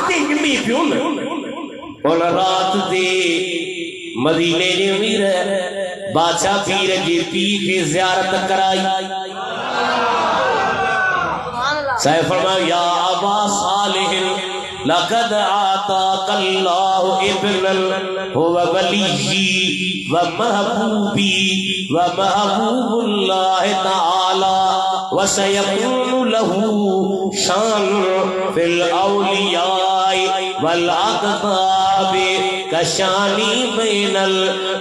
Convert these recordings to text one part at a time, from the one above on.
ते जमी पियो न उन रात दे मदीने जे अमीर बादशाह पीर जी पीर की ज़ियारत कराई साहिब फरमाया या अबा सालिह लक़द आताकल्लाहु इब्नन हुवा वलिय्यी व महबूबी व महबूबुल्लाह तआला व सयकूनु लहू शान फिल औलियाई वल अक़ताब कशानी बैनल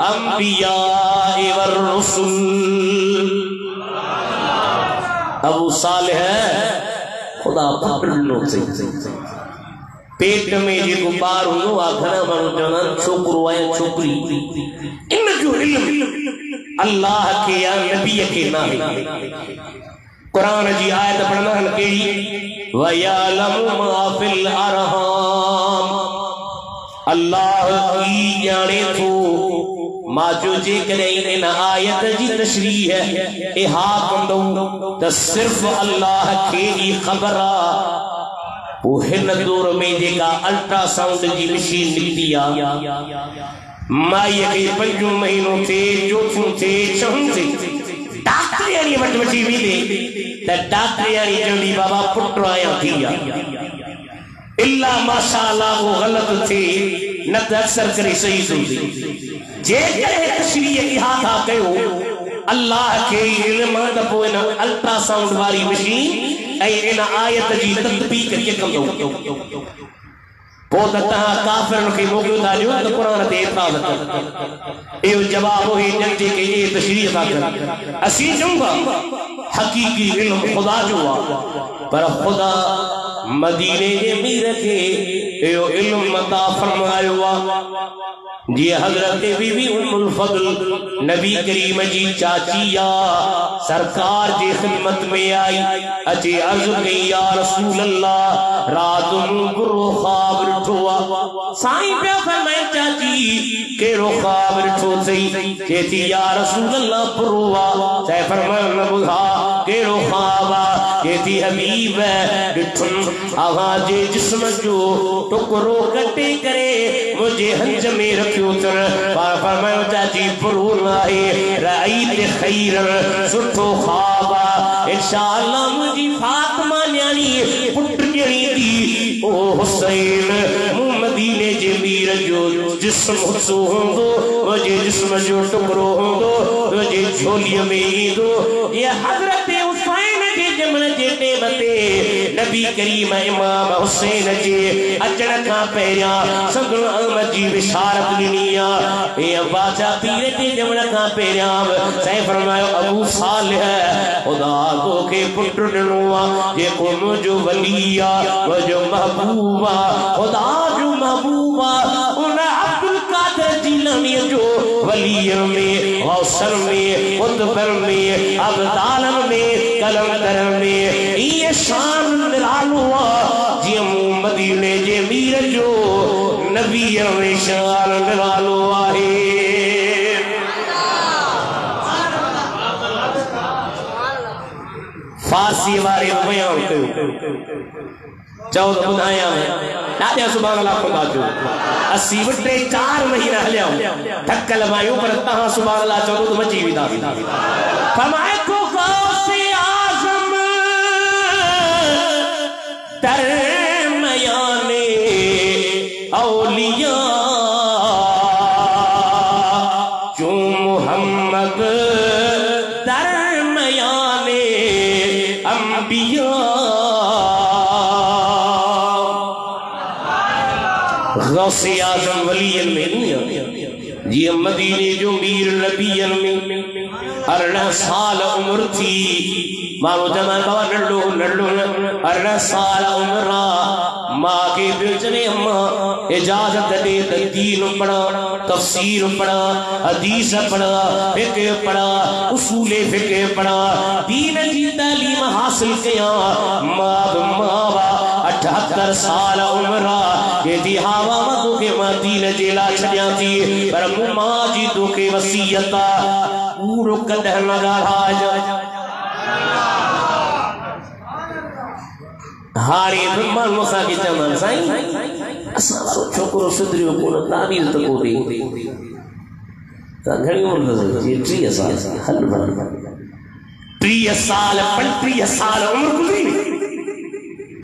अंबियाई वर रुसूल। अबू सालिह खुदा पकड़नो से पेट में जे गुबार हो आखना मानो जवान छोकरो है छोकरी इन जो इल्म अल्लाह के या नबी के ना है। कुरान जी आयत पढ़ना है केड़ी व यालमु मा फिल अरहाम अल्लाह की जाने तो माजो जे करे इन आयत जी तशरीह है इहा कंदो त सिर्फ अल्लाह के ही खबर वो हिन दौर में जेका अल्ट्रासाउंड जी मशीन निकती आ माई के 5 महीनों थे चौथों थे छहों थे डॉक्टर यानी वट वठी मिले त डॉक्टर यानी चंदी बाबा पुत्र आया थी इल्ला माशाअल्लाह वो गलत थे न त अक्सर करे सही सुनती जे करे तशरीह इहा था कयो अल्लाह के इल्म त पोइ न अल्ट्रासाउंड वाली मशीन इन आयत जी तदबीक के कंदो पोइ त तव्हां काफ़िरनि खे मोकिलियो था ॾियो त क़ुरान ते एतिराज़ कनि इहो जवाबु हुई ॼण जेके इहे तशरीह था कनि असीं चऊं था हक़ीक़ी इल्म ख़ुदा जो आहे पर ख़ुदा मदीने जे अमीर खे इहो इल्म अता फरमायो आहे जी हजरत बीबी उम्मुल फज़ल नबी करीम जी चाची या सरकार जी खिदमत में आई अचे अर्ज कई या रसूल अल्लाह रात बुरो ख्वाब ॾिठो साईं पिया फरमाए चाची केड़ो ख्वाब ॾिठो सही चेती या रसूल अल्लाह बुरो साईं फरमायो न ॿुधा केड़ो ख्वाब चेती हबीब ॾिठुम आवाज जे जिस्म जो टुकड़ो कटे करे मुझे हंज में रखियो तर फरमायो चाची बुरो नाहे रईत खैरन सुठो ख्वाब इंशाअल्लाह मुझी फातिमा न्याणी पुट जणी दी ओ हुसैन मदीने जे मीर जो जिस्म हुसो होंदो मुझे जिस्म जो टुकड़ो होंदो मुझे झोलीअ में ईंदो ये हजरत हुसैन जे जमन जे टेम ते नबी करीम इमाम हुसैन जे अचण खां पहिरियां सगुण अहमद जी बिशारत ॾिनी आहे ए बादशाह पीर जे जमन खां पहिरियां साईं फरमायो अबू सालिह खुदा तोखे पुट ॾिनो आहे जेको मुंहिंजो वली आहे मुंहिंजो महबूब आहे खुदा जो महबूब आहे उन अब्दुल कादिर जीलानी जो वलीअ में गौसर में कुतुबर में अब्दालन में कलंदर में ये शान निरालो आहे जीअं मूं मदीने जे मीर जो नबी में शान निरालो आहे। फारसी वारे बयान कयो चओ त ॿुधायां ॾाढा सुभाणे अल्लाह खुदा जो असीं बि 3-4 महीना हलियाऊं थकल मायूं पर तव्हां सुभाणे अल्लाह चओ त मची वेंदासीं फरमाए को गौसे आज़म तरमयाने औलिया जो मोहम्मद तरमयाने अंबिया गौसे आज़म वलियन में जी मदीने जो मीर नबियन में 18 साल उम्र थी मानो जमान बाबा नल्लो नल्लो 18 साल उम्र माँ के बेचने अम्मा इजाजत दे दीन पढ़ा तफसीर पढ़ा हदीस पढ़ा फिक़ह पढ़ा उसूल फिक़ह पढ़ा दीन की तालीम हासिल किया मावा 78 साल उम्र ये दी हवा मधु के मदीने जेला छड़िया थी पर माँ जी तो के वसीयत पूरो कदह न गाढ़ा हारे ब्रह्मांड मुसा के चमन साईं असा वारो छोकरो सुधरियो कोन ताबीर त को दी ता घणी उम्र जी 30 साल हल बन 30 साल 35 साल उम्र गुजरी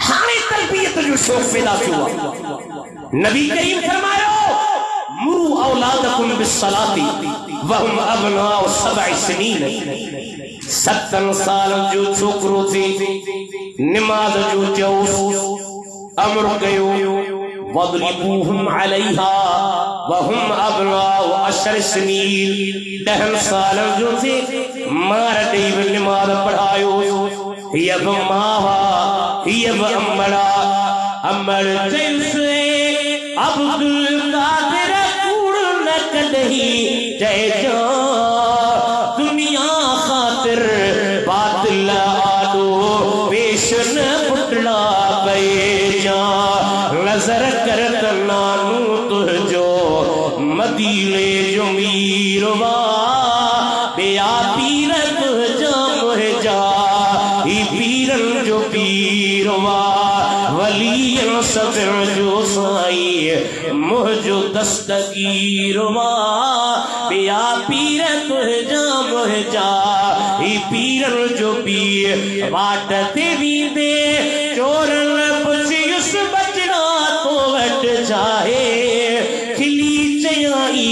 हाने तलबियत जो शौक पैदा हुआ नबी करीम फरमायो मुरु औलादकुम बिस्सलाती वहुम अबनाउ 7 सनीन 7 साल जो छोकरो थी नमाज जो चौस अमर कयो वदरिबूहुम अलैहा वहुम अबनाउ 10 सनीन 10 साल जो थी मार दई नमाज पढ़ायो हिय मावा हिय अम्मड़ा अमर जैसे अब्दुल कादिर कूड़ न कदही जय जा दुनिया खातिर बातिल आदो पेश न पुतला पे जा नजर कर नानू तुझो मदीले जो मीरवा बेया पीर तुझा मुझा ही पीरन जो पीरवा वलियन सबर जो साई मुझो दस्तगीरवा बेया पीर तुझा मुझा ही पीरन जो पीर बाट तेरी दे चोरन पुछियुस बचना तो वट जाए खिली चयाई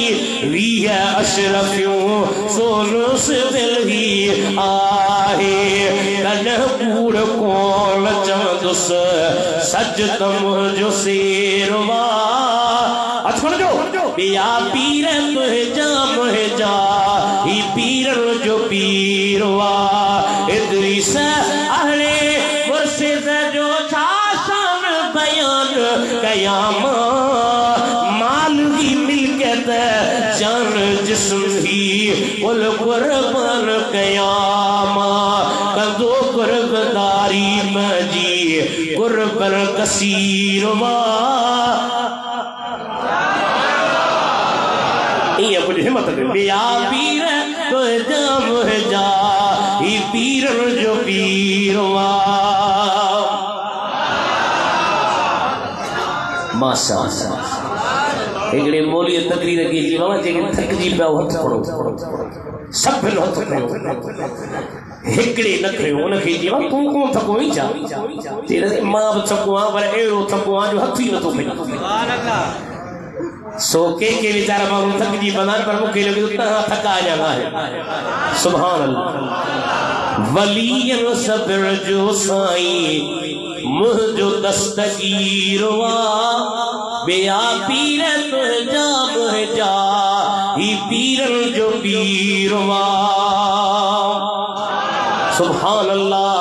वीह अशरफियों सोनो से दिल ही आहे तन कूड़ कौन चंदुस सज तम जो सेरवा अच्छा जो बिया पीर तुझा मुझा ही पीरन जो पीरवा इदरीस अहले मुर्शिद जो शासन बयान कयामा माल की मिलकत जान जिस्म ही कुल कुर्बान कयामा कंदो कुर्बदारी मजी कुर्बन कसीरवा ये कुछ हिम्मत बिया पीर तुझा मुझा ही पीरन जो पीरवा माशाअल्लाह एकड़े मौली तकरीर की जी बाबा जे थक जी पे हथ पड़ो सब भेल हथ खयो एकड़े न खयो उन के जी तू को थको ही जा तेरे मां थको आ पर एरो थको आ जो हथ ही न तो खयो सुभान अल्लाह सो के बेचारा मां थक जी बनान पर मुके लगे तो थका जाना है सुभान अल्लाह वलियन सब्र जो साई मुझो दस्तगीरवा बेया पीर तुझा मुझा ही पीरन जो पीरवा सुभान अल्लाह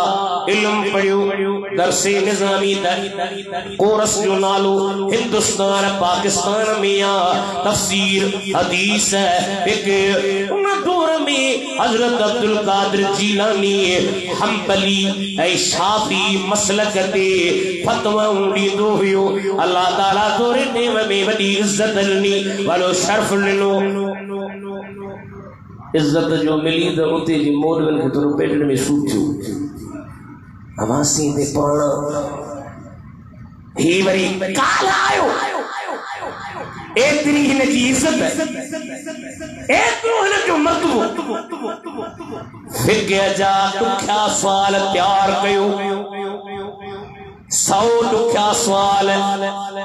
इल्म पढ़ियो दरसे निजामी कोरस जो नालो हिंदुस्तान पाकिस्तान में आ तफसीर हदीस है एक उन दौर में हजरत अब्दुल कादिर जीलानी हम्बली ऐ शाफी मसलक दे फतवा उड़ी दो हुयो अल्लाह ताला तोरे ने में बड़ी इज्जत ॾिनी वालो शर्फ ॾिनो इज्जत जो मिली तो उते जी मौलविन के थोरो पेट में सूचियो अवासी दे पाना ही वरी काल आयो एतरी हिन जी इज्जत एतरो हिन जो मर्तबो फिक्र जा दुख्या सवाल तैयार कयो 100 दुख्या सवाल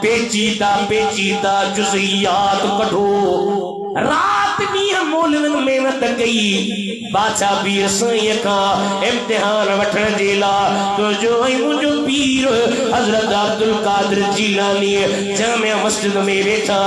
पेचीदा जुज़ियात कढो रात ॾींहुं मौलविन मेहनत कई बादशाह पीर साईं का इम्तिहान वठण जे लाइ तो जो मुंहिंजो पीर हजरत अब्दुल कादिर जीलानी जामिया मस्जिद में वेठा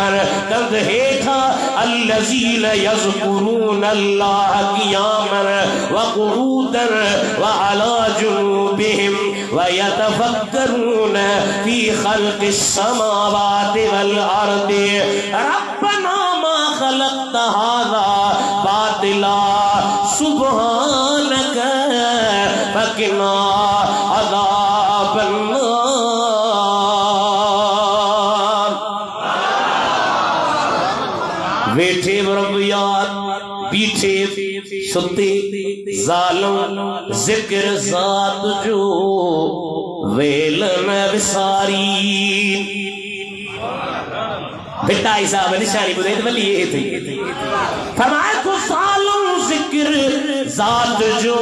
कंध हेठा अल्लज़ीन यज़कुरून अल्लाह क़ियामन व क़ुऊदन व अला जुनूबिहिम व यतफक्करून फी ख़ल्क़िस समावाति वल अर्दि रब्बना मा खलक़्त हाज़ा बातिला सुब्हानक फक़िना अज़ाबन नार वेठे रबियात पीछे सुते जालिम जिक्र ज़ात जो वेलन विसारीन बेटा साहब निशानी बुझे तो बल्ली ये थी फरमाया को सालों जिक्र जात जो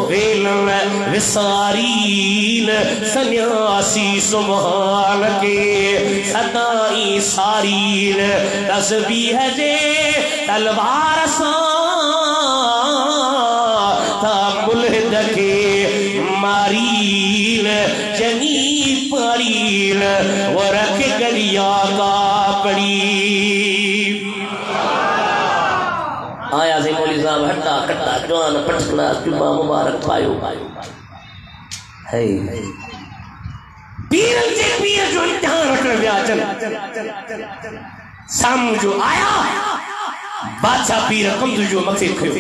वेलन विसारीन सन्यासी सुभान के सदाई सारीन तस्बीह जे तलवार सा था मुल्हिद के मारीन जनी पड़ीन वो रख गरिया का पड़ी आया से मौली साहब हट्टा कट्टा जवान पटकना जुम्मा मुबारक पायो है पीर जे पीर जो इम्तिहान रखने व्याचन समझो आया बादशाह पीर कम तुझो मथे खयो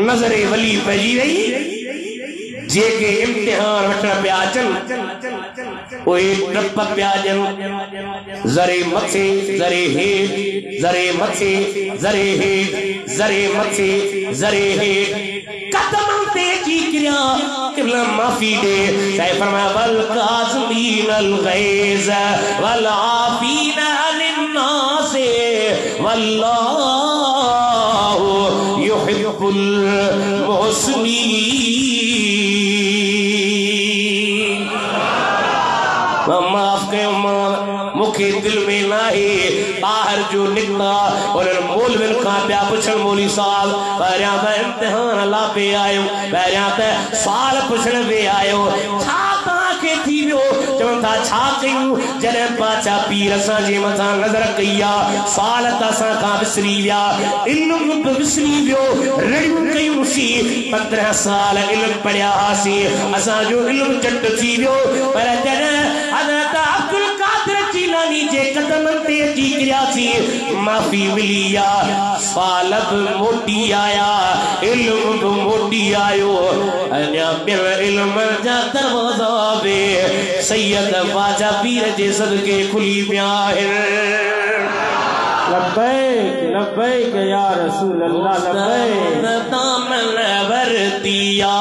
नजरे वली पजी रही जेके इम्तिहान वठण पिया अचन ओए डप पिया ॾियन ज़रे मथे ज़रे हेठ ज़रे मथे ज़रे हेठ ज़रे मथे ज़रे हेठ कदमन ते जी किरिया किबला माफी दे चाहे फरमाया वल काज़मीन अल गैज़ वल आफीना अनिन नास वल्लाहु युहिब्बुल मुहसिनीन माफ कयो मुखे दिल में नाहे बाहर जो निकला और मौलविन का पिया पुछण मौली साहब पहिरियां त इम्तिहान ला पे आयो पहिरियां त सवाल पुछण पे आयो छा तव्हांखे थी वियो चवनि था छा कयूं जॾहिं बादशाह पीर असांजे मथां नज़र कई आहे सवाल त असां खां विसरी विया इल्म बि विसरी वियो रड़ियूं कयूंसीं 15 साल इल्म पढ़िया हुआसीं असांजो इल्म चट थी वियो पर जॾहिं हज़रत अब्दुल कादिर जीलानी जे कदमनि ते अची किरियासीं माफ़ी मिली आहे सवाल बि मोटी आया इल्म बि मोटी आयो अञा ॿियनि इल्म जा दरवाज़ा बि सैयद ख्वाजा पीर जे सदके खुली पिया आहिनि लब्बैक लब्बैक या रसूल अल्लाह लब्बैक दामन वरतिया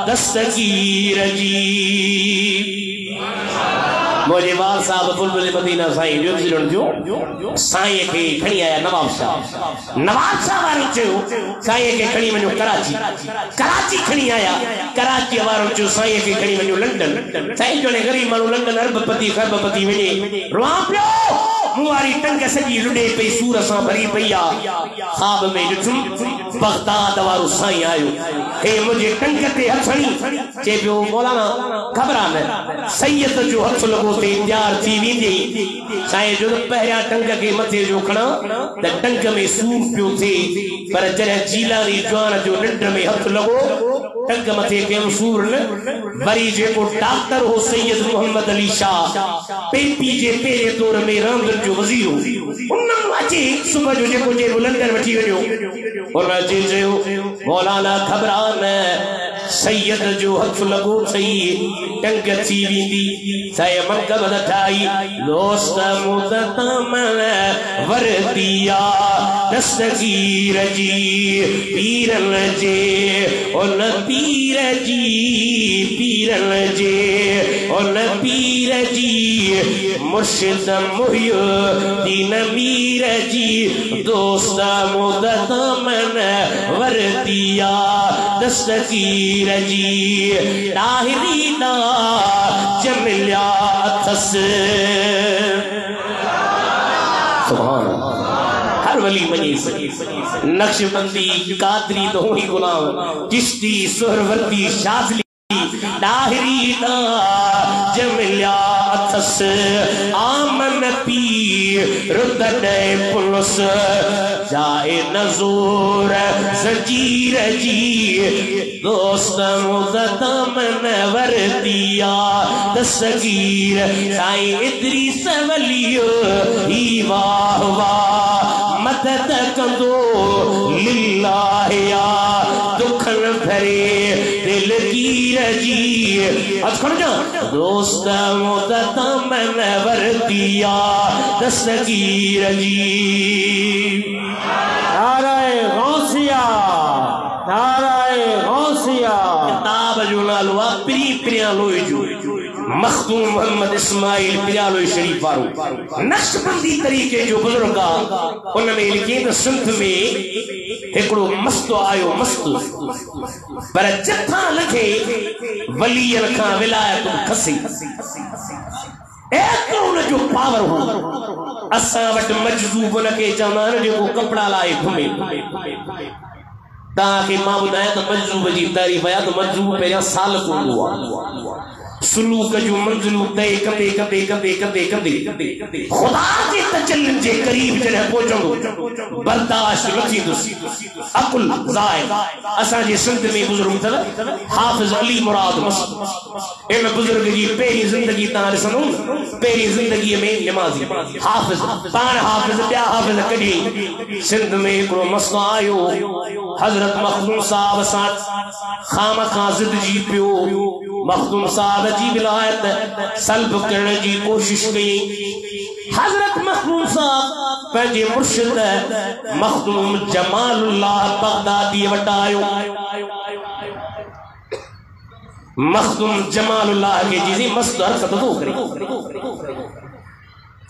दस्तगीर जी मुझे वाल साहब बुलबुल मदीना साईं न्यूज़ीलैंड जो साईं के खणी आया नवाब शाह वारो चयो साईं के खणी वञो कराची खणी आया कराची वारो चयो साईं के खणी वञो लंडन साईं जो गरीब माण्हू लंडन अरबपति खरबपति वञे रुआ पियो मुवारी टंग सजी लुडे पे सूर सा भरी पईया ख्वाब में ॾिठुम बगदाद वारो साईं आयो हे मुझे टंग ते हथणी चे पियो मौलाना घबरा न सैयद जो हथ लगो ते इंतजार थी वेंदी साईं जो पहिरियां टंग के मथे जो खणा त टंग में सूर पियो थे पर जॾहिं जीलानी जवान जो निंड में हथ लगो टंग मथे के सूर न वरी जेको डॉक्टर हो सैयद मोहम्मद अली शाह पेपी जे पेरे दौर में रामगढ़ जो वजीर हो उन्हनि अची सुबह जो जेको जे लंडन वठी वञो और अची चयो मौलाना घबरा न सैयद जो हथ लगो सही टंग थी वेंदी साईं मनकब ठाई दोस्त मुदत मन वरदिया दस्तगीर जी पीरन जे उन पीर जी पीरन जे उन पीर जी मुर्शिद मुहियुद्दीन मीर जी दोस्त मुदत मन वरदिया दस्तगीर जी ताहिरी ना जमिल्या थस सुभान हर वली मनी नक्शबंदी कादरी तो ही गुलाम चिश्ती सुहरवर्दी शाज़ली ताहिरी ना जमिल्या थस आमन पीर रुदड़े पुलस जाए नजूर जंजीर जी दोस्त मुदत मन वरदिया दस्तगीर साईं इदरीस वलियो ही वाह वाह मदद कंदो लिल्लाह या दुखन भरे दिल कीर जी दोस्त मुदत मन वरदिया दस्तगीर जी नाराए गौसिया नाराए गौसिया नालो आ पिरी पिरियालोई जो मखदूम मोहम्मद इस्माइल पिरियालोई शरीफ वारो नक्शबंदी तरीके जो बुजुर्ग आ उन में लिखे त सिंध में एकड़ो मस्त आयो मस्त पर जथा लगे वलियन का विलायत खसी एक जो पावर हो असा वट मजजूब न के चवंदा जो कपड़ा लाए घुमे ताकि मां बुधाया तो मजजूब जी तारीफ आया तो मजजूब पे साल को हुआ सुलूक जो मंजिल तय कंदे कंदे कंदे कंदे कंदे खुदा के तजल्लुल जे करीब जने पहुंचो बर्दाश्त न थींदुसि अकुल ज़ाय असा जे सिंध में बुजुर्ग थल हाफिज अली मुराद मस्त इन बुजुर्ग जी पहली जिंदगी ता ॾिसंदो पहली जिंदगी में नमाजी हाफिज पान हाफिज क्या हाफिज कडी सिंध में हिकड़ो मसलो आयो हजरत मखदूम साहब सां खामखा जिद जी पियो मखदूम साहब जी विलायत सल्ब करने की कोशिश की हजरत मखदूम साहब पंहिंजे मुर्शिद मखदूम जमालुल्लाह बगदादी वटायो मखदूम जमालुल्लाह के जी मस्त हरकत तो करे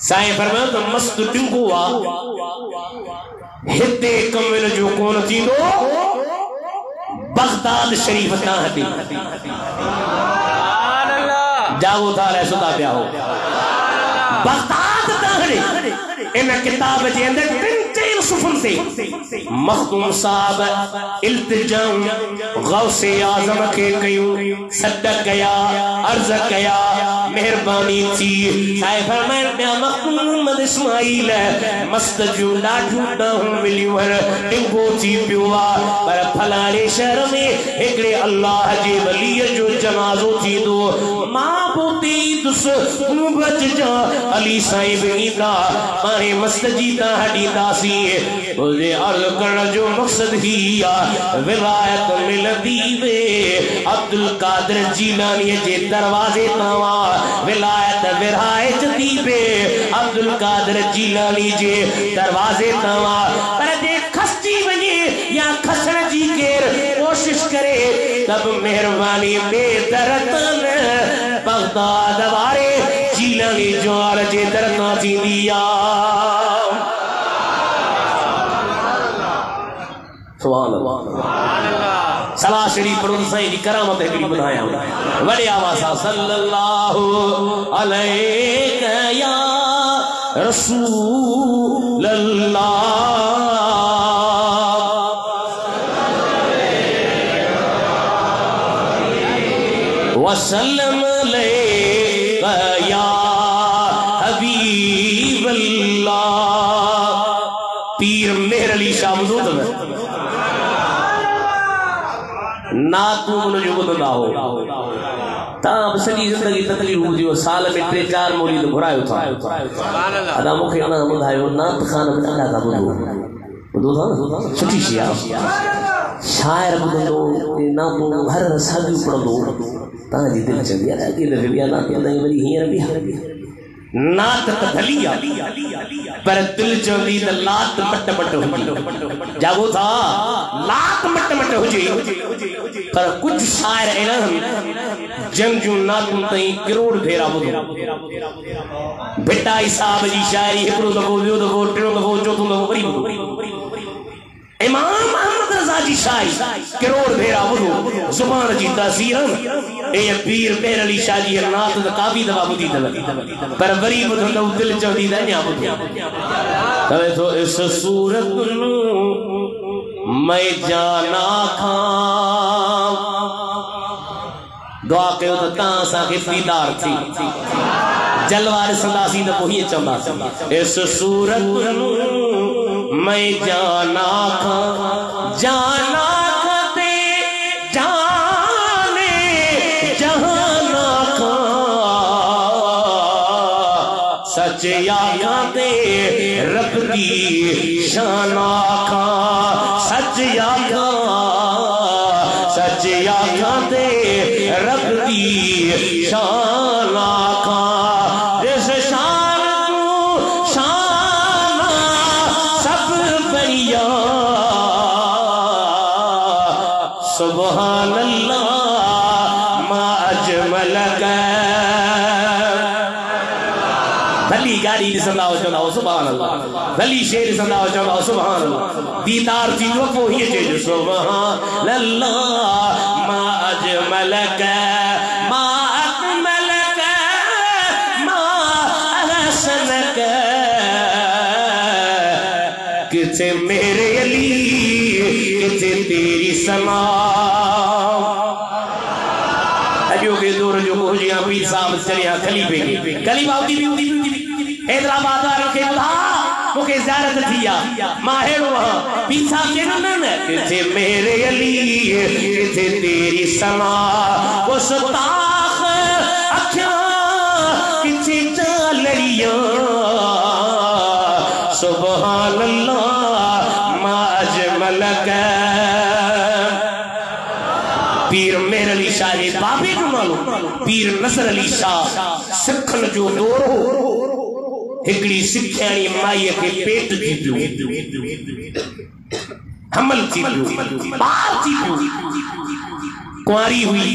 साईं फरमायो तो मस्त टिंगो आ हिते कमल जो कोन थींदो बगदाद शरीफ ता हटी जागो था सुधा पिया हो बगदाद ताहरे इन किताब जे अंदर टिन सुफन से मखदूम साहब इल्तिजाम गौसे आजम के कयूं सदक कया अर्ज कया मेहरबानी थी साईं फरमाए पिया मखदूम मोहम्मद इस्माइल मस्त जो ॾाढू ॾाहूं मिलियूं टिंगो थी पियो पर फलाणे शहर में हिकड़े अल्लाह जे वलीअ जो जनाज़ो थींदो मां पोती दुस बच जा अली साईं भी ईंदा पाणे मस्त जी ता हडींदासी मुझे अर्ज करण जो मकसद ही आ विलायत मिलदी वे अब्दुल कादिर जीलानी जे दरवाजे तावा विलायत विराए जदी वे अब्दुल कादिर जीलानी जे दरवाजे तावा पर जे खसजी वने या खसण जी केर कोशिश करे तब मेहरबानी बेदरतन बगदाद वारे जीलानी ज्वार जे दरना थींदी आ सुभान अल्लाह सलाह शरीफ पढ़ो साईं जी करामत हिकड़ी ॿुधायां वॾे आवाज़ सां सल्लल्लाहु अलैहि या रसूल अल्लाह वसल्लम अलैका या हबीब अल्लाह पीर मेहर अली शाह मौजूद है ना तू जो ॿुधंदा हो तव्हां सॼी ज़िंदगी तकलीफ़ हुजे साल में 3-4 मौलिद घुरायो था अदा मूंखे अञा ॿुधायो नात खान में ॾाढा था ॿुधो था न सुठी शइ आहे शाइर ॿुधंदो नातूं हर साॻियूं पढ़ंदो तव्हांजी दिलि चवंदी आहे अॻे दफ़े ॿिया नात वरी हींअर बि नात त भली आहे पर दिलि चवंदी त लात मट मट हुजे जागो था लात मट मट हुजे पर कुछ शाइर अहिड़ा जंग जूं नातूं ताईं करोड़ भेरा ॿुधो भिटाई साहब जी शाइरी हिकिड़ो दफ़ो ॿियो दफ़ो टियों दफ़ो चोथों दफ़ो वरी ॿुधो इमाम अहमद रज़ा जी शाइरी करोड़ भेरा ॿुधो ज़ुबान जी तासीर ए पीर मेहर अली शाह जी नात त काफ़ी दफ़ा ॿुधी अथव पर वरी ॿुधंदव दिलि चवंदी त अञा ॿुधो तवे तो इस सूरत मैं जाना खां दुआ कयो त तव्हां असांखे दीदार थी जलवा ॾिसंदासीं त पोइ हीअं चवंदासीं इस सूरत मैं जाना खां जाना खते जाने जहाना खां सच आया दे रब दी शाना खां सच आया दे रब दी शाना खां इस शान को शाना सब बढ़िया सुभान अल्लाह गाड़ी ॾिसंदा हो चवंदा हो सुभान अल्लाह, गली शे ॾिसंदा हो चवंदा हो सुभान अल्लाह, दीदार थींदो पोइ हीअ चइजो सुभान अल्लाह मा अजमलक मा अकमलक मा अहसनक। किथे मेरे अली किथे तेरी सना। अजो के दूर जो हो जिया पीर साहब चलिया खलीफे खलीफा उदी भी हैदराबाद वाले के बुधा मुके ज़ियारत थिया माहेड़ो पीर साहब के न किथे मेरे अली किथे तेरी सना। वो सुताख अखियां किथे चालड़ियां सुभान अल्लाह मा अजमलक। पीर मेर अली शाह जे बाबे जो नालो पीर नज़र अली शाह सिखन जो दोरो हिकड़ी सिखियाणी माई के पेट थी पियो हमल थी पियो बार थी पियो कुंवारी हुई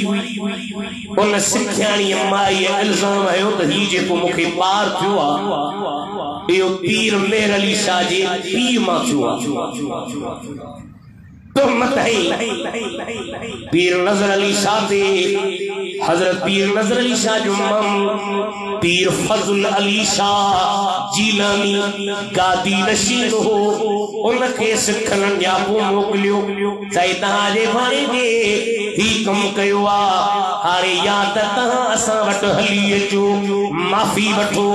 उन सिखियाणी माई इल्जाम आयो त ही जेको मूंखे बार थियो आ इहो पीर मेर अली शाह जे पीउ मां थियो आ। तुहमत है पीर नज़र अली शाह दे हजरत पीर नज़र अली शाह जो मम पीर फजल अली शाह जीलानी गादी नशीन हो उनके सिखन न्यापो मोकलियो साईं तहां जे भाणे दे ही कम कयो आ हाणे या त तहां असां वट हली अचो माफ़ी वठो।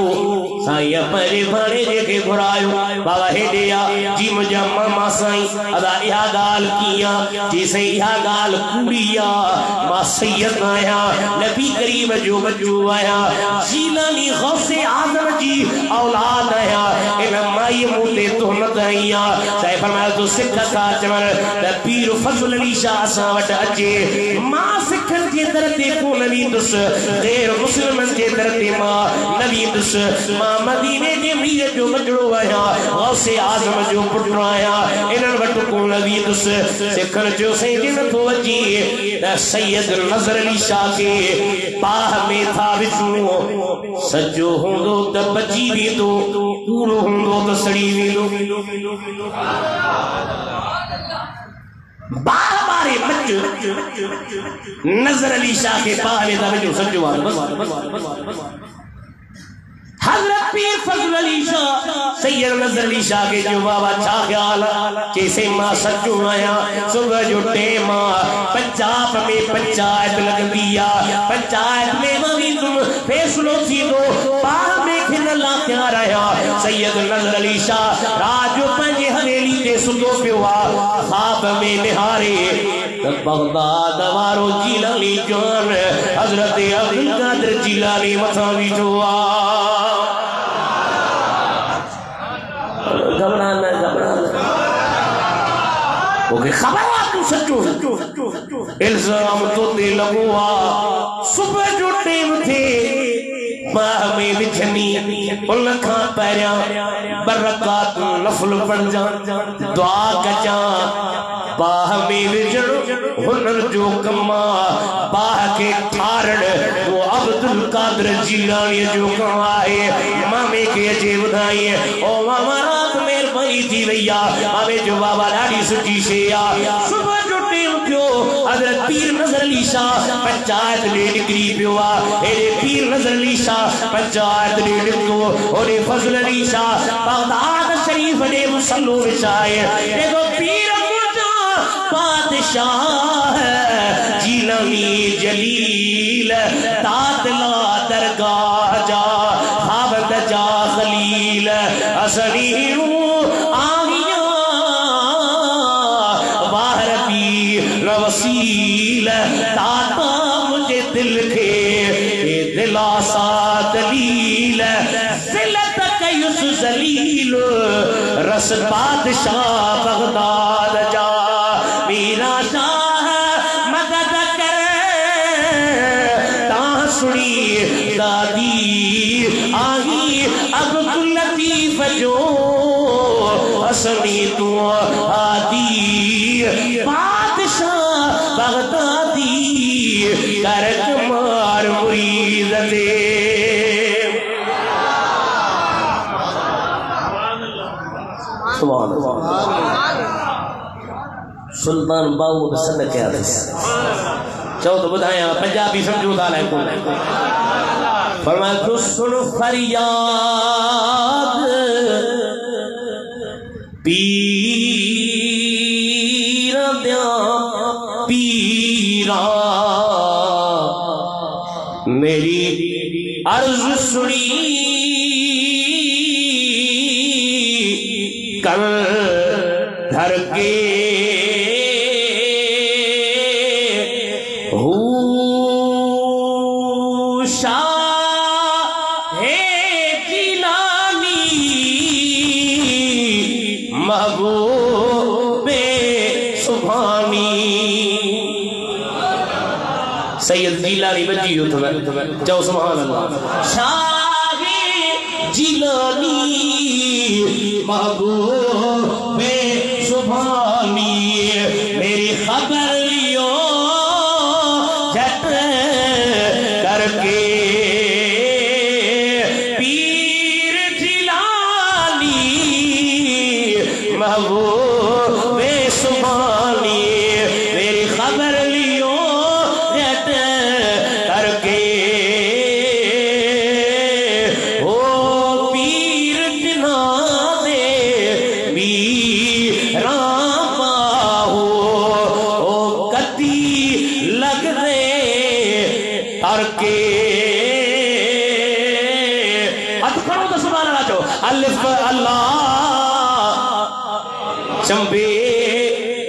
साईं पंहिंजे भाणे जेके घुरायो बाबा हेॾे आ जी मुंहिंजा मामा साईं अदा इहा ॻाल्हि कीअं जी साईं इहा ॻाल्हि कूड़ी आ मां सैयद आहियां नबी करीम जो बच्चो आहियां जीलानी गौसे आज़म जी औलाद आहियां इन माई मूं ते तुहमत आई आ। साईं फरमायो तो सिख था चवनि त पीर फज़ल अली शाह असां वटि अचे मां सिखनि जे दर ते कोन वेंदुसि ग़ैर मुस्लिमनि जे दर ते मां न वेंदुसि मां मदीने जे मीर जो बचड़ो आहियां गौसे आज़म जो पुटु आहियां इन्हनि वटि कोन वेंदुसि। सिखनि जो साईं जे नथो अची त सैयद नज़र अली शाह के बाह में था विझूं सजो हूंदो त बची वेंदो कूड़ो हूंदो त सड़ी वेंदो। बार बारे बच नज़र अली शाह के बाह में था विझूं सजो हजरत पीर फजल अली शाह सैयद नज़र अली शाह के जो बाबा छा ख्याल जैसे मां सचो आया सुबह जो टेम पंजाब में पंचायत लगदी आ पंचायत में मवी तुम फैसलो थी दो बाह में खिलला क्या रहा सैयद नज़र अली शाह राजो पंजे हवेली ते सुतो पियो आ ख्वाब में निहारे बगदाद वारो जीलानी जान हजरत अब्दुल कादिर जीलानी मथा बीठो आ। घबराना ओके खबर आ तू सच्चो इल्जाम तो दे लगो आ सुबह जो टेम थे बाह में विझनी उन खां पहिरियां बरक़ात नफ़ल पढ़जा दुआ कजा बाह में विझणो हुनर जो कमा बाह के ठारण वो अब्दुल कादिर जीलानी जो कम आहे। मामे के अचे ॿुधाई ओ मामा रात मेहरबानी थी वई आ मामे जो बाबा ॾाढी सुठी शइ आ। सुबह जो टेम थियो हज़रत पीर नज़र अली शाह पंचायत में निकिरी पियो आ हेॾे पीर नज़र अली शाह पंचायत में निकितो होॾे फज़ल अली शाह बगदाद शरीफ ॾे मुसल्लो विछाए देखो पीर बादशाह जीलानी जलील तातला दरगाह जा हावत जा खलील असली आहिया बाहर पीर वसील ताता मुझे दिल के दिलासा दलील जिलत कयुस जलील रस बादशाह बगदाद जा मेरा शाह मदद करे तां सुनी दादी आही अब्दुल लतीफ जो असली तू आदि बादशाह बगदादी कर मार मुरीद दे सुभान सुल्तान बाबू तो सद क्या चौ तो बुधाया पंजाबी समझू था फरमाया तू सुन फरियाद पीरा द्या पीरा मेरी अर्ज सुनी कर धर के सैयद जिलानी बजी हो तुम्हें जाओ सुभान अल्लाह शाहे जिलानी महबूबे सुभानी मेरी खबर लियो झट करके पीर जिलानी महबूबे सुभानी मेरी खबर लियो चंबे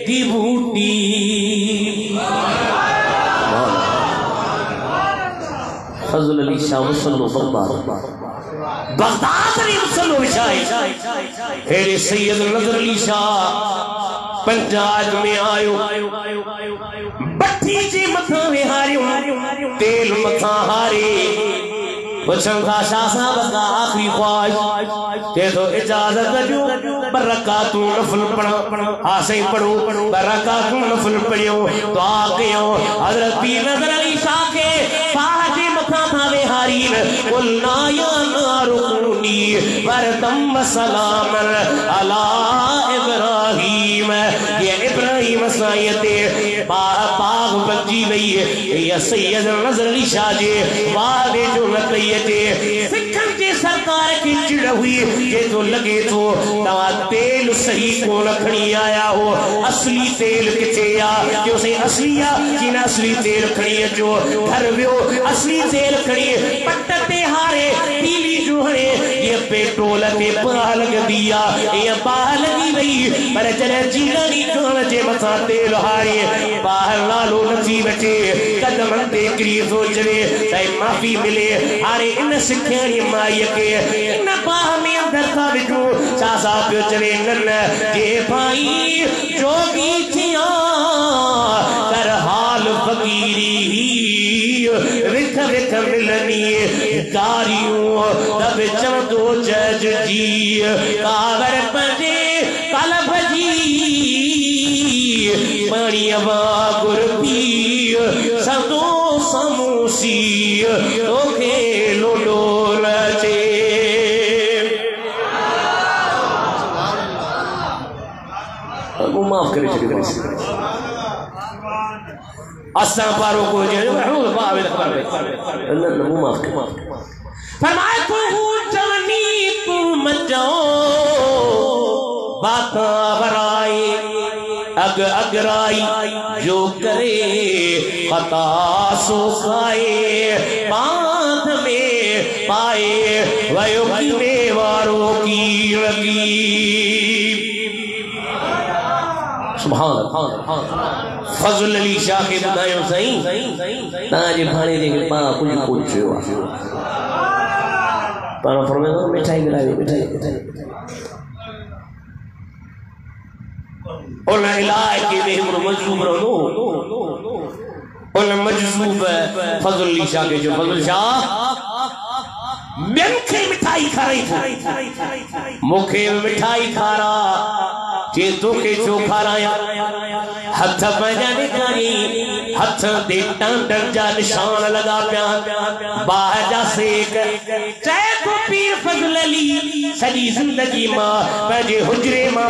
दी बूटी फजल अली शाह वसल्लो बगदाद री वसल्लो विशाई हेरे सैयद नजर अली शाह पंजाब में आयो बट्टी जी मथा में हारियो तेल मथा हारे वचन था शाह साहब का आखिरी ख्वाहिश के तो इजाजत दो बरकातु नफल पढ़ो आसे पढ़ो बरकातु नफल पढ़ियो तो आके हजरत पीर नजर अली शाह के फाजे मथा भावे हारीन कुलना या नारुनी वरदम सलाम अला इब्राहिम ये इब्राहिम सायते पाक बजी गई है या सैयद नजर अली शाह जी वादे जो नतयते सिखन जी सरकार की चिड़ हुई ये तो लगे तो तवा तेल सही को रखनी आया हो असली तेल किथे आ जो से असलिया जिन असली तेल खड़ी है जो घर वियो असली तेल खड़ी है पट्टे हारे पीली जुहरे ये पेट्रोल के बाल दिया ये बाल दी गई पर चले जीनी कोन जे मथा तेल हारे बाहर लालो नसी बचे कदम ते करी सोचवे चाहे माफी मिले हारे इन सिखणी माई के इन बाह में अंदर था बिजू चासा पियो चवे नन जे भाई जोगी थिया कर हाल फकीरी विख विख मिलनी कारियों तब चमदो जज जी कावर पजे कल भजी पानिया गुरपी सदो समूसी तो खेलो लोलचे माफ करे असा पारो को जो बावे खबर अल्लाह माफ कर फरमाए को जवानी तू मचाओ बात बराई अग अगराई जो करे खता सो खाए बांध में पाए वयो की वारों की लगी सुभान फजल अली शाह के बुधायो सही ताजे भाणे दे पा कुछ पूछयो पर फरमायो मिठाई गिराई मिठाई और इलाज के में मजलूब रहो और मजलूब फजल अली शाह के जो फजल शाह मेंखे मिठाई खा रही थी मुखे मिठाई खा रहा जे तो के जो खा रहा हथ बजाने करी हथ दे टांडन जा निशान लगा प्या बाह जा सेक तो पीर फजल अली सजी जिंदगी मां पंहिंजे हुजरे मां